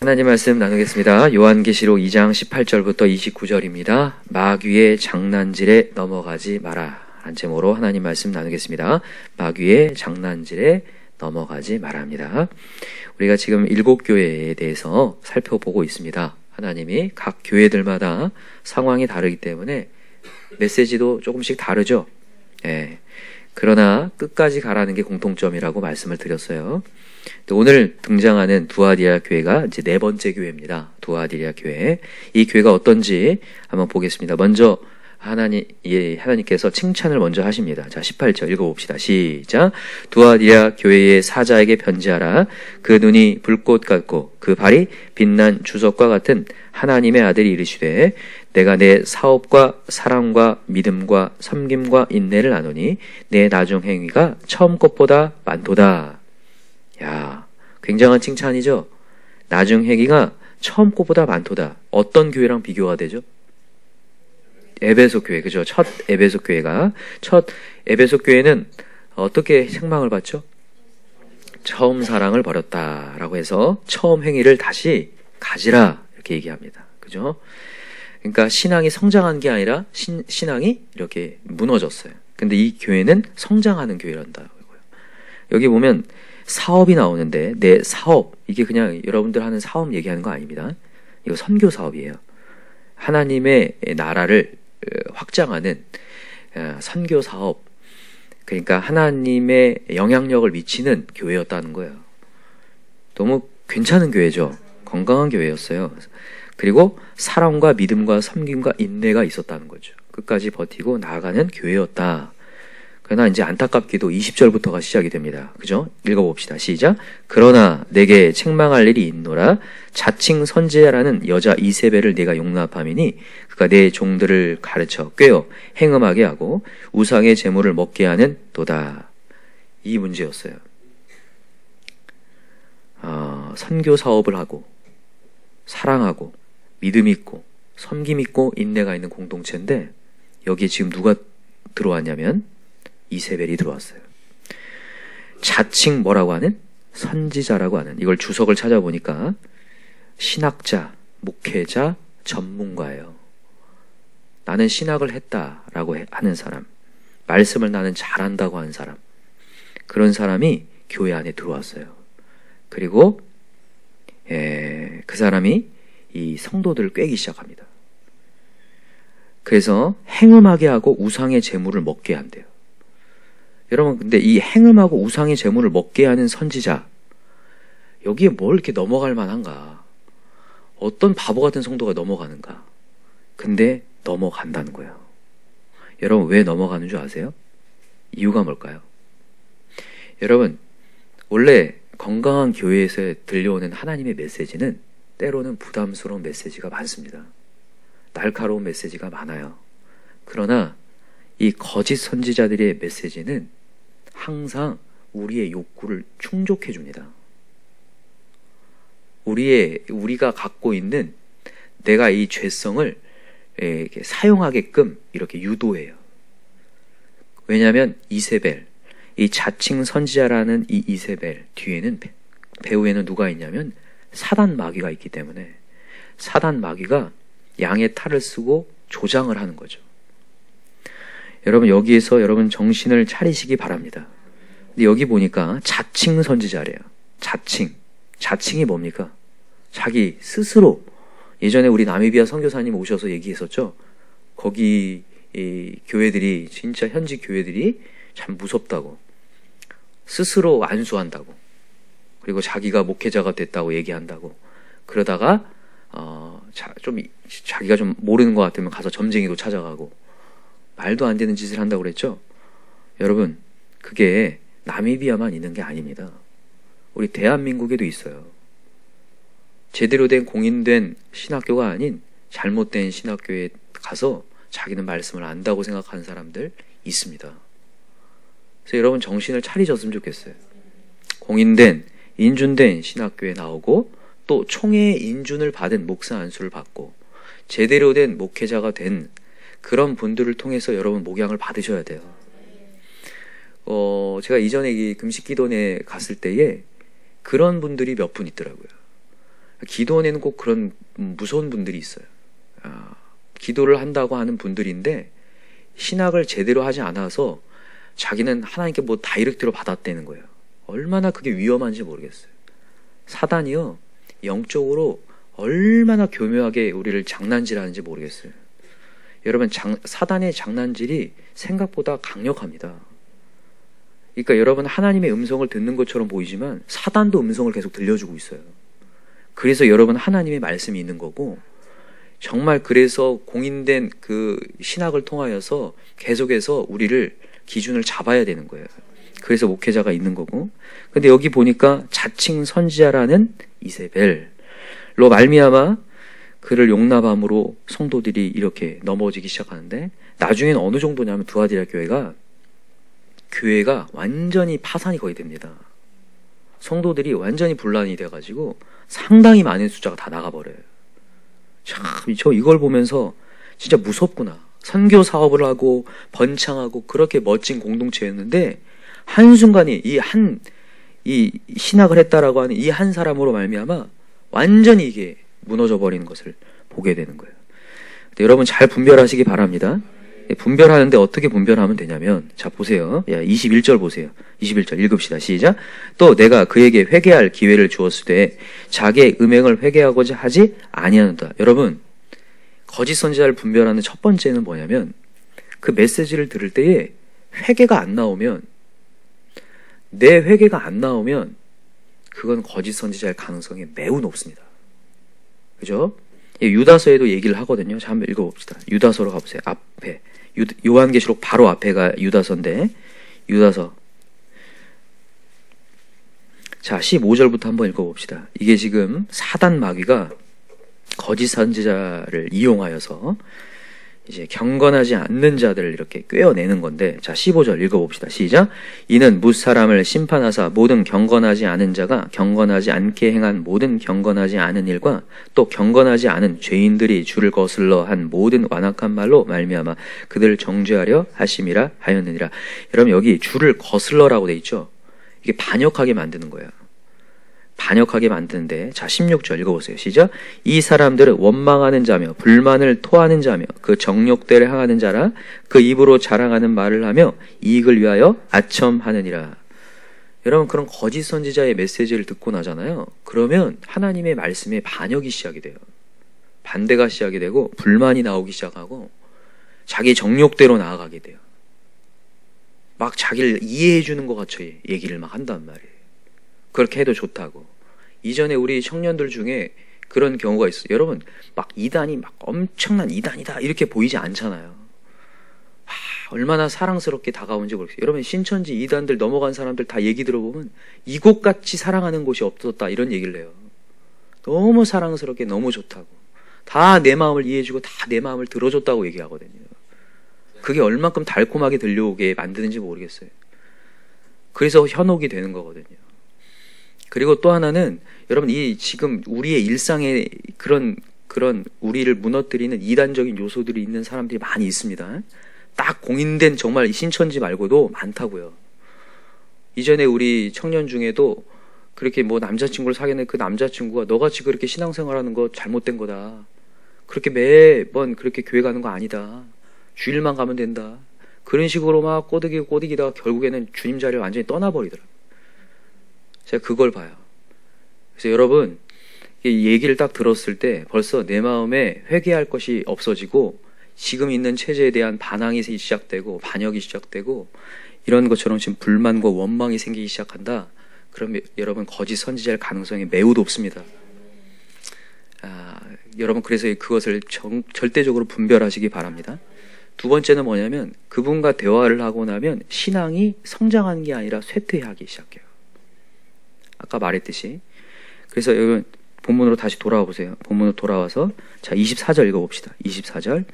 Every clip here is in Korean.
하나님 말씀 나누겠습니다. 요한계시록 2장 18절부터 29절입니다. 마귀의 장난질에 넘어가지 마라 한 제목으로 하나님 말씀 나누겠습니다. 마귀의 장난질에 넘어가지 말합니다. 우리가 지금 7교회에 대해서 살펴보고 있습니다. 하나님이 각 교회들마다 상황이 다르기 때문에 메시지도 조금씩 다르죠. 그러나 끝까지 가라는 게 공통점이라고 말씀을 드렸어요. 오늘 등장하는 두아디라 교회가 이제 4번째 교회입니다. 두아디라 교회. 이 교회가 어떤지 한번 보겠습니다. 먼저 하나님께서 칭찬을 먼저 하십니다. 자, 18절 읽어봅시다. 시작. 두아디라 교회의 사자에게 편지하라. 그 눈이 불꽃 같고 그 발이 빛난 주석과 같은 하나님의 아들이 이르시되 내가 내 사업과 사랑과 믿음과 섬김과 인내를 아노니 내 나중 행위가 처음 것보다 많도다. 야, 굉장한 칭찬이죠. 나중 행위가 처음 것보다 많도다. 어떤 교회랑 비교가 되죠? 에베소 교회, 그죠? 첫 에베소 교회는 어떻게 책망을 받죠? 처음 사랑을 버렸다라고 해서 처음 행위를 다시 가지라 이렇게 얘기합니다. 그죠? 그러니까 신앙이 성장한 게 아니라 신앙이 이렇게 무너졌어요. 근데 이 교회는 성장하는 교회란다. 여기 보면 사업이 나오는데 내 사업, 이게 그냥 여러분들 하는 사업 얘기하는 거 아닙니다. 이거 선교 사업이에요. 하나님의 나라를 확장하는 선교 사업, 그러니까 하나님의 영향력을 미치는 교회였다는 거예요. 너무 괜찮은 교회죠. 건강한 교회였어요. 그리고 사랑과 믿음과 섬김과 인내가 있었다는 거죠. 끝까지 버티고 나아가는 교회였다. 그러나 이제 안타깝게도 20절부터가 시작이 됩니다. 그죠? 읽어봅시다. 시작. 그러나 내게 책망할 일이 있노라. 자칭 선지자라는 여자 이세벨을 내가 용납함이니 그가 내 종들을 가르쳐 꿰어 행음하게 하고 우상의 제물을 먹게 하는 도다. 이 문제였어요. 선교 사업을 하고 사랑하고 믿음 있고 섬김 있고 인내가 있는 공동체인데 여기에 지금 누가 들어왔냐면 이세벨이 들어왔어요. 자칭 뭐라고 하는? 선지자라고 하는. 이걸 주석을 찾아보니까 신학자, 목회자, 전문가예요. 나는 신학을 했다라고 하는 사람, 말씀을 나는 잘한다고 하는 사람, 그런 사람이 교회 안에 들어왔어요. 그리고 그 사람이 이 성도들을 꿰기 시작합니다. 그래서 행음하게 하고 우상의 제물을 먹게 한대요. 여러분, 근데 이 행음하고 우상의 제물을 먹게 하는 선지자, 여기에 뭘 이렇게 넘어갈 만한가? 어떤 바보 같은 성도가 넘어가는가? 근데 넘어간다는 거예요. 여러분, 왜 넘어가는 줄 아세요? 이유가 뭘까요? 여러분, 원래 건강한 교회에서 들려오는 하나님의 메시지는 때로는 부담스러운 메시지가 많습니다. 날카로운 메시지가 많아요. 그러나 이 거짓 선지자들의 메시지는 항상 우리의 욕구를 충족해 줍니다. 우리가 갖고 있는 내가 이 죄성을 이렇게 사용하게끔 이렇게 유도해요. 왜냐하면 이세벨, 이 자칭 선지자라는 이 이세벨 뒤에는, 배후에는 누가 있냐면 사단 마귀가 있기 때문에 사단 마귀가 양의 탈을 쓰고 조장을 하는 거죠. 여러분, 여기에서 여러분 정신을 차리시기 바랍니다. 근데 여기 보니까 자칭 선지자래요. 자칭이 뭡니까? 자기 스스로. 예전에 우리 나미비아 선교사님 오셔서 얘기했었죠. 거기 이 교회들이, 진짜 현지 교회들이 참 무섭다고, 스스로 안수한다고, 그리고 자기가 목회자가 됐다고 얘기한다고, 그러다가 자기가 좀 모르는 것 같으면 가서 점쟁이도 찾아가고 말도 안 되는 짓을 한다고 그랬죠. 여러분, 그게 나미비아만 있는 게 아닙니다. 우리 대한민국에도 있어요. 제대로 된 공인된 신학교가 아닌 잘못된 신학교에 가서 자기는 말씀을 안다고 생각하는 사람들 있습니다. 그래서 여러분 정신을 차리셨으면 좋겠어요. 공인된, 인준된 신학교에 나오고 또 총회의 인준을 받은 목사 안수를 받고 제대로 된 목회자가 된 그런 분들을 통해서 여러분 목양을 받으셔야 돼요. 제가 이전에 이 금식기도원에 갔을 때에 그런 분들이 몇 분 있더라고요. 기도원에는 꼭 그런 무서운 분들이 있어요. 기도를 한다고 하는 분들인데 신학을 제대로 하지 않아서 자기는 하나님께 뭐 다이렉트로 받았다는 거예요. 얼마나 그게 위험한지 모르겠어요. 사단이요, 영적으로 얼마나 교묘하게 우리를 장난질하는지 모르겠어요. 여러분, 사단의 장난질이 생각보다 강력합니다. 그러니까 여러분, 하나님의 음성을 듣는 것처럼 보이지만 사단도 음성을 계속 들려주고 있어요. 그래서 여러분, 하나님의 말씀이 있는 거고, 정말 그래서 공인된 그 신학을 통하여서 계속해서 우리를 기준을 잡아야 되는 거예요. 그래서 목회자가 있는 거고. 근데 여기 보니까 자칭 선지자라는 이세벨로 말미암아 그를 용납함으로 성도들이 이렇게 넘어지기 시작하는데, 나중에는 어느 정도냐면 두아디라 교회가 완전히 파산이 거의 됩니다. 성도들이 완전히 분란이 돼가지고 상당히 많은 숫자가 다 나가버려요. 참, 저 이걸 보면서 진짜 무섭구나. 선교 사업을 하고 번창하고 그렇게 멋진 공동체였는데 한순간에 이 신학을 했다라고 하는 이 한 사람으로 말미암아 완전히 이게 무너져 버리는 것을 보게 되는 거예요. 여러분, 잘 분별하시기 바랍니다. 분별하는데 어떻게 분별하면 되냐면, 자 보세요. 21절 보세요. 21절 읽읍시다. 시작. 또 내가 그에게 회개할 기회를 주었을 때 자기의 음행을 회개하고자 하지 아니하는다. 여러분, 거짓 선지자를 분별하는 첫 번째는 뭐냐면, 그 메시지를 들을 때에 회개가 안 나오면, 내 회개가 안 나오면 그건 거짓 선지자일 가능성이 매우 높습니다. 그죠? 유다서에도 얘기를 하거든요. 자, 한번 읽어봅시다. 유다서로 가보세요. 앞에 요한계시록 바로 앞에가 유다서인데, 유다서, 자 15절부터 한번 읽어봅시다. 이게 지금 사단 마귀가 거짓 선지자를 이용하여서 이제 경건하지 않는 자들을 이렇게 꿰어내는 건데, 자 15절 읽어봅시다. 시작. 이는 무사람을 심판하사 모든 경건하지 않은 자가 경건하지 않게 행한 모든 경건하지 않은 일과 또 경건하지 않은 죄인들이 주를 거슬러 한 모든 완악한 말로 말미암아 그들을 정죄하려 하심이라 하였느니라. 여러분, 여기 주를 거슬러라고 돼 있죠. 이게 반역하게 만드는 거예요. 반역하게 만드는데, 자 16절 읽어보세요. 시작. 이 사람들은 원망하는 자며 불만을 토하는 자며 그 정욕대를 향하는 자라. 그 입으로 자랑하는 말을 하며 이익을 위하여 아첨하느니라. 여러분, 그런 거짓 선지자의 메시지를 듣고 나잖아요. 그러면 하나님의 말씀에 반역이 시작이 돼요. 반대가 시작이 되고 불만이 나오기 시작하고 자기 정욕대로 나아가게 돼요. 막 자기를 이해해 주는 것 같이 얘기를 막 한단 말이에요. 그렇게 해도 좋다고. 이전에 우리 청년들 중에 그런 경우가 있어요. 여러분, 막 이단이 막 엄청난 이단이다 이렇게 보이지 않잖아요. 얼마나 사랑스럽게 다가오는지 모르겠어요. 여러분, 신천지 이단들 넘어간 사람들 다 얘기 들어보면 이곳같이 사랑하는 곳이 없었다 이런 얘기를 해요. 너무 사랑스럽게 너무 좋다고. 다 내 마음을 이해해주고 다 내 마음을 들어줬다고 얘기하거든요. 그게 얼만큼 달콤하게 들려오게 만드는지 모르겠어요. 그래서 현혹이 되는 거거든요. 그리고 또 하나는, 여러분, 이 지금 우리의 일상에 그런 우리를 무너뜨리는 이단적인 요소들이 있는 사람들이 많이 있습니다. 딱 공인된 정말 신천지 말고도 많다고요. 이전에 우리 청년 중에도 그렇게 뭐 남자친구를 사귀는 그 남자친구가 너같이 그렇게 신앙생활하는 거 잘못된 거다. 그렇게 매번 그렇게 교회 가는 거 아니다. 주일만 가면 된다. 그런 식으로 막 꼬드기다가 결국에는 주님 자리를 완전히 떠나버리더라고요. 제가 그걸 봐요. 그래서 여러분, 이 얘기를 딱 들었을 때 벌써 내 마음에 회개할 것이 없어지고 지금 있는 체제에 대한 반항이 시작되고 반역이 시작되고 이런 것처럼 지금 불만과 원망이 생기기 시작한다. 그럼 여러분, 거짓 선지자일 가능성이 매우 높습니다. 여러분, 그래서 그것을 절대적으로 분별하시기 바랍니다. 두 번째는 뭐냐면, 그분과 대화를 하고 나면 신앙이 성장하는 게 아니라 쇠퇴하기 시작해요. 아까 말했듯이. 그래서 여러분, 본문으로 다시 돌아와 보세요. 본문으로 돌아와서, 자 24절 읽어봅시다. 24절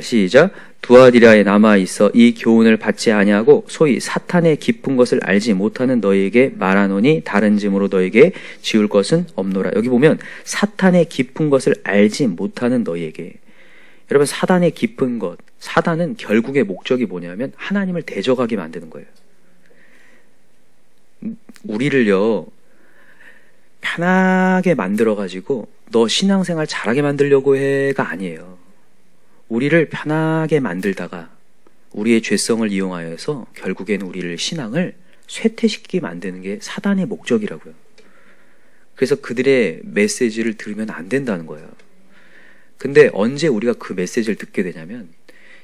시작. 두아디라에 남아있어 이 교훈을 받지 아니하고 소위 사탄의 깊은 것을 알지 못하는 너희에게 말하노니 다른 짐으로 너희에게 지울 것은 없노라. 여기 보면 사탄의 깊은 것을 알지 못하는 너희에게. 여러분, 사단의 깊은 것, 사단은 결국의 목적이 뭐냐면 하나님을 대적하게 만드는 거예요. 우리를요, 편하게 만들어가지고 너 신앙생활 잘하게 만들려고 해가 아니에요. 우리를 편하게 만들다가 우리의 죄성을 이용하여서 결국에는 우리를 신앙을 쇠퇴시키게 만드는 게 사단의 목적이라고요. 그래서 그들의 메시지를 들으면 안 된다는 거예요. 근데 언제 우리가 그 메시지를 듣게 되냐면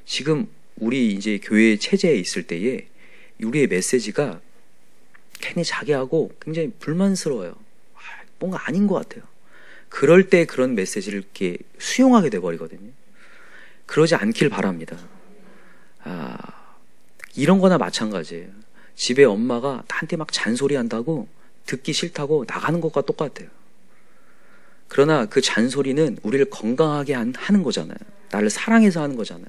지금 우리 이제 교회 체제에 있을 때에 우리의 메시지가 괜히 자기하고 굉장히 불만스러워요. 뭔가 아닌 것 같아요. 그럴 때 그런 메시지를 이렇게 수용하게 돼버리거든요. 그러지 않길 바랍니다. 이런 거나 마찬가지예요. 집에 엄마가 나한테 막 잔소리한다고 듣기 싫다고 나가는 것과 똑같아요. 그러나 그 잔소리는 우리를 건강하게 하는 거잖아요. 나를 사랑해서 하는 거잖아요.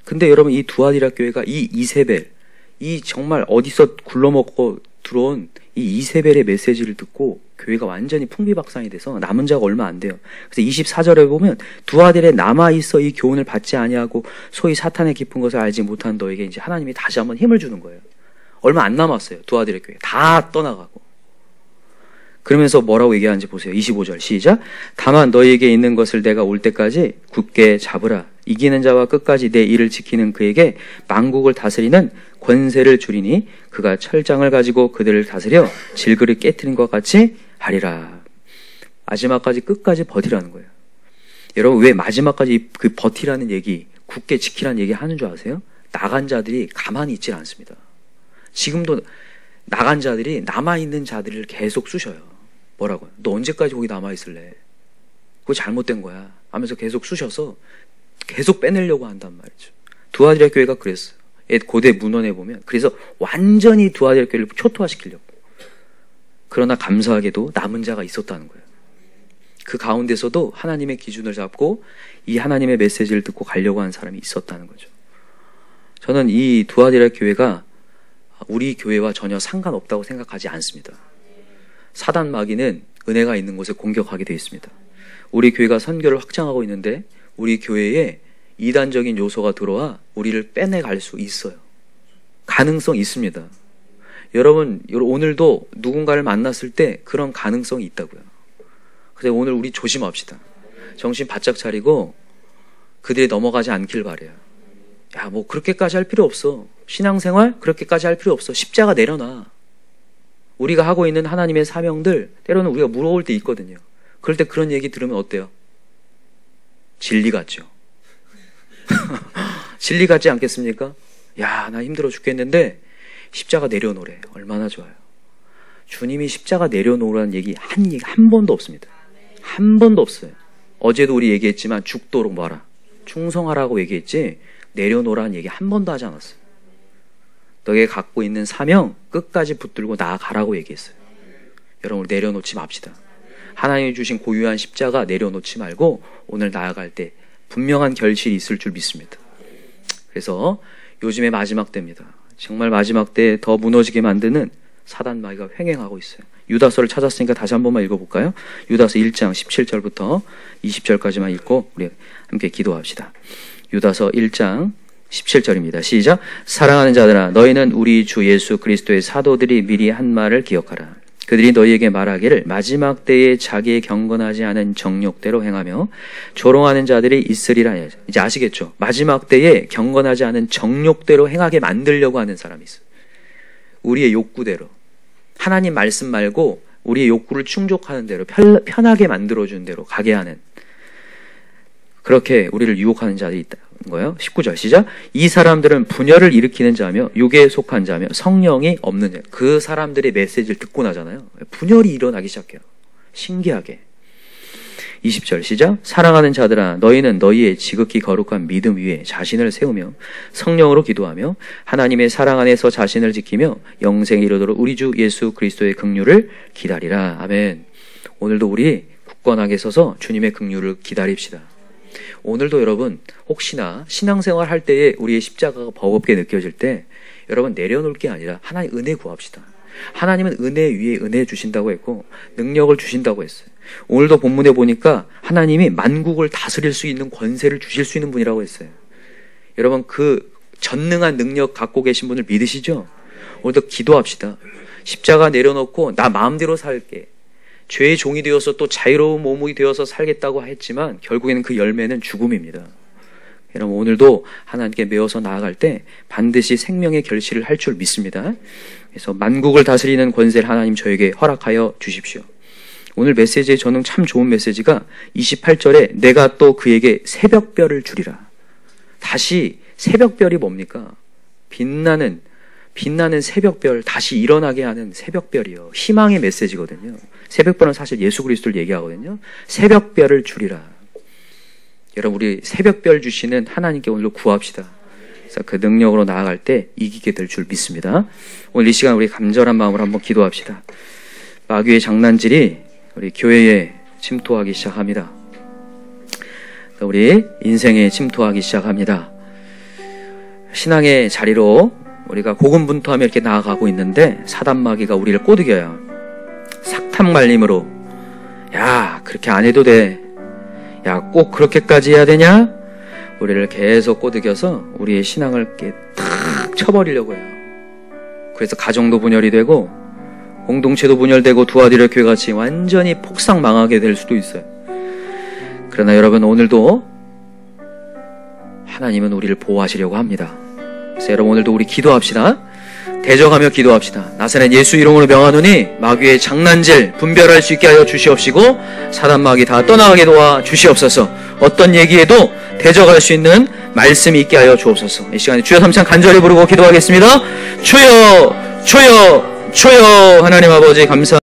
근데 여러분 이 두아디라 교회가 이 이세벨, 이 정말 어디서 굴러먹고 들어온 이 이세벨의 메시지를 듣고 교회가 완전히 풍비박산이 돼서 남은 자가 얼마 안 돼요. 그래서 24절에 보면 두아들에 남아있어 이 교훈을 받지 아니하고 소위 사탄의 깊은 것을 알지 못한 너에게 이제 하나님이 다시 한번 힘을 주는 거예요. 얼마 안 남았어요. 두아들의 교회 다 떠나가고. 그러면서 뭐라고 얘기하는지 보세요. 25절 시작. 다만 너희에게 있는 것을 내가 올 때까지 굳게 잡으라. 이기는 자와 끝까지 내 일을 지키는 그에게 만국을 다스리는 권세를 주리니 그가 철장을 가지고 그들을 다스려 질그릇 깨트린 것 같이 하리라. 마지막까지 끝까지 버티라는 거예요. 여러분 왜 마지막까지 그 버티라는 얘기, 굳게 지키라는 얘기 하는 줄 아세요? 나간 자들이 가만히 있질 않습니다. 지금도 나간 자들이 남아있는 자들을 계속 쑤셔요. 뭐라고요? 너 언제까지 거기 남아있을래? 그거 잘못된 거야 하면서 계속 쑤셔서 계속 빼내려고 한단 말이죠. 두아디라 교회가 그랬어요. 고대 문헌에 보면. 그래서 완전히 두아디라 교회를 초토화시키려고. 그러나 감사하게도 남은 자가 있었다는 거예요. 그 가운데서도 하나님의 기준을 잡고 이 하나님의 메시지를 듣고 가려고 하는 사람이 있었다는 거죠. 저는 이 두아디라 교회가 우리 교회와 전혀 상관없다고 생각하지 않습니다. 사단 마귀는 은혜가 있는 곳에 공격하게 되어 있습니다. 우리 교회가 선교를 확장하고 있는데 우리 교회에 이단적인 요소가 들어와 우리를 빼내갈 수 있어요. 가능성 있습니다. 여러분 오늘도 누군가를 만났을 때 그런 가능성이 있다고요. 그래서 오늘 우리 조심합시다. 정신 바짝 차리고 그들이 넘어가지 않길 바래요. 야, 뭐 그렇게까지 할 필요 없어. 신앙생활 그렇게까지 할 필요 없어. 십자가 내려놔. 우리가 하고 있는 하나님의 사명들 때로는 우리가 물어올 때 있거든요. 그럴 때 그런 얘기 들으면 어때요? 진리 같죠? 진리 같지 않겠습니까? 야, 나 힘들어 죽겠는데 십자가 내려놓으래. 얼마나 좋아요. 주님이 십자가 내려놓으라는 얘기 한 번도 없습니다. 한 번도 없어요. 어제도 우리 얘기했지만 죽도록 뭐하라? 충성하라고 얘기했지 내려놓으라는 얘기 한 번도 하지 않았어요. 너에게 갖고 있는 사명 끝까지 붙들고 나아가라고 얘기했어요. 여러분 내려놓지 맙시다. 하나님이 주신 고유한 십자가 내려놓지 말고 오늘 나아갈 때 분명한 결실이 있을 줄 믿습니다. 그래서 요즘에 마지막 때입니다. 정말 마지막 때에 더 무너지게 만드는 사단 마귀가 횡행하고 있어요. 유다서를 찾았으니까 다시 한 번만 읽어볼까요? 유다서 1장 17절부터 20절까지만 읽고 우리 함께 기도합시다. 유다서 1장 17절입니다. 시작. 사랑하는 자들아 너희는 우리 주 예수 그리스도의 사도들이 미리 한 말을 기억하라. 그들이 너희에게 말하기를 마지막 때에 자기의 경건하지 않은 정욕대로 행하며 조롱하는 자들이 있으리라. 이제 아시겠죠? 마지막 때에 경건하지 않은 정욕대로 행하게 만들려고 하는 사람이 있어요. 우리의 욕구대로. 하나님 말씀 말고 우리의 욕구를 충족하는 대로 편하게 만들어주는 대로 가게 하는 그렇게 우리를 유혹하는 자들이 있다는 거예요. 19절 시작. 이 사람들은 분열을 일으키는 자며 육에 속한 자며 성령이 없는 자. 그 사람들의 메시지를 듣고 나잖아요. 분열이 일어나기 시작해요. 신기하게. 20절 시작. 사랑하는 자들아 너희는 너희의 지극히 거룩한 믿음 위에 자신을 세우며 성령으로 기도하며 하나님의 사랑 안에서 자신을 지키며 영생에 이르도록 우리 주 예수 그리스도의 긍휼을 기다리라. 아멘. 오늘도 우리 굳건하게 서서 주님의 긍휼을 기다립시다. 오늘도 여러분 혹시나 신앙생활 할 때에 우리의 십자가가 버겁게 느껴질 때 여러분 내려놓을 게 아니라 하나님 은혜 구합시다. 하나님은 은혜 위에 은혜 주신다고 했고 능력을 주신다고 했어요. 오늘도 본문에 보니까 하나님이 만국을 다스릴 수 있는 권세를 주실 수 있는 분이라고 했어요. 여러분 그 전능한 능력 갖고 계신 분을 믿으시죠? 오늘도 기도합시다. 십자가 내려놓고 나 마음대로 살게. 죄의 종이 되어서 또 자유로운 몸이 되어서 살겠다고 했지만 결국에는 그 열매는 죽음입니다. 여러분 오늘도 하나님께 매어서 나아갈 때 반드시 생명의 결실을 할 줄 믿습니다. 그래서 만국을 다스리는 권세를 하나님 저에게 허락하여 주십시오. 오늘 메시지에 저는 참 좋은 메시지가 28절에 내가 또 그에게 새벽별을 주리라. 다시 새벽별이 뭡니까? 빛나는 새벽별, 다시 일어나게 하는 새벽별이요. 희망의 메시지거든요. 새벽별은 사실 예수 그리스도를 얘기하거든요. 새벽별을 주리라. 여러분 우리 새벽별 주시는 하나님께 오늘도 구합시다. 그래서 그 능력으로 나아갈 때 이기게 될 줄 믿습니다. 오늘 이 시간 우리 간절한 마음으로 한번 기도합시다. 마귀의 장난질이 우리 교회에 침투하기 시작합니다. 우리 인생에 침투하기 시작합니다. 신앙의 자리로 우리가 고군분투하며 이렇게 나아가고 있는데 사단 마귀가 우리를 꼬드겨요. 삭탐 말림으로 야 그렇게 안 해도 돼. 야 꼭 그렇게까지 해야 되냐? 우리를 계속 꼬드겨서 우리의 신앙을 이렇게 탁 쳐버리려고 해요. 그래서 가정도 분열이 되고 공동체도 분열되고 두아디르 교회같이 완전히 폭삭 망하게 될 수도 있어요. 그러나 여러분 오늘도 하나님은 우리를 보호하시려고 합니다. 그래서 여러분 오늘도 우리 기도합시다. 대적하며 기도합시다. 나사렛 예수 이름으로 명하노니 마귀의 장난질 분별할 수 있게 하여 주시옵시고 사단 마귀 다 떠나가게 도와 주시옵소서. 어떤 얘기에도 대적할 수 있는 말씀이 있게 하여 주옵소서. 이 시간에 주여 삼창 간절히 부르고 기도하겠습니다. 주여 주여 주여 하나님 아버지 감사합니다.